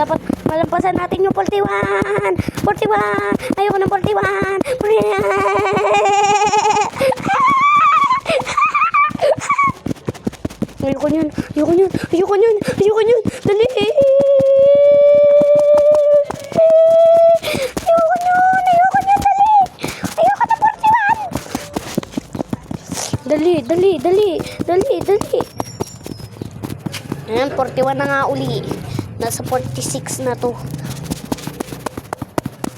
Dapat malampasan natin yung 41. 41. Ayoko ng 41. 41. Ayoko nyan. Ayoko nyan. Ayoko nyan. Ayoko nyan. Dali. Ayoko nyan. Ayoko nyan. Dali. Ayoko na 41. Dali. Dali. Dali. Dali. Dali. Ayan, 41 na nga uli. Nasa 46 na to.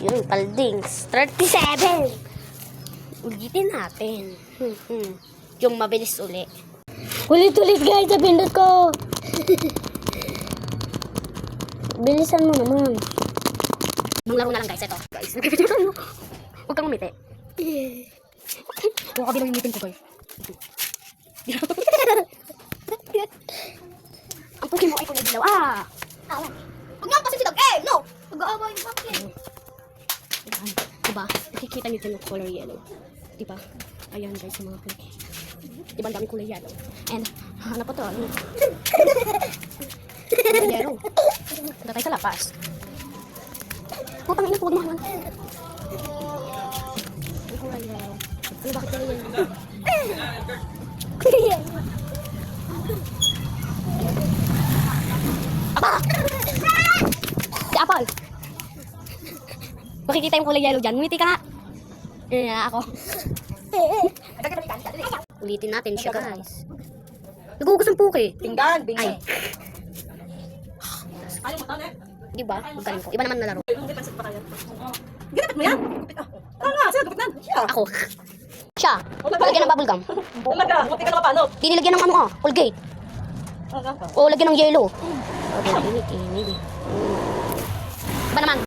Yun, paldings. 37. Ulitin natin. Yung mabilis uli. Ulit-ulit guys, sa pindot ko. Bilisan mo naman. Ibang laro na lang guys, ito. Guys, huwag kang umiti. Huwag ka bilang umitin ko guys. Ang pukin mo ay kulay dilaw. Huwag niyo kasi si Dog. No! Mag-aawa yung bakit. Diba? Nakikita niyo yung color yellow. Diba? Ayan guys, yung mga kulay. Diba ang daming kulay yellow? And, hanap po to. Kulay yellow. Punta tayo sa lapas. Putang ina, huwag mo hawan. Ang kulay yellow. Ano, bakit kulay yellow? Kulay yellow. Aba! Si Apple! Makikita yung kulay yellow dyan. Ngumiti ka nga. Ako. Ulitin natin siya guys. Nagugas ang puki. Pinggan, Ay. binggan. Ayaw mo tayo. Diba? Magaling ko. Iba naman na laro. Ginapit mo yan? Tara nga, sila gupit na. Siya. Ako. Siya. Lagyan ng bubblegum. Talaga, buti ka na paano? Dinilagyan ng ano Colgate. O lagyan ng yellow. Init. Iba naman.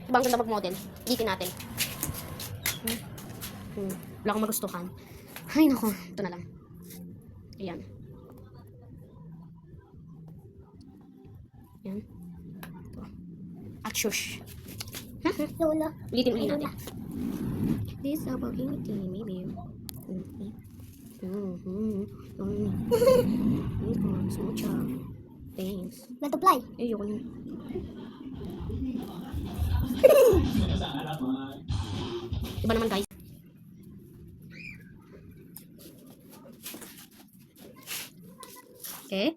Ibang ganda mag-model. Ulitin natin. Wala akong magustuhan. Ay, naku. Ito na lang. Ayan. Ayan. Ito. At shush. Lola. Ulitin natin. This is about anything, maybe. Mucha. Thanks. Butterfly. Ayoko yun. Iba naman guys. Okay.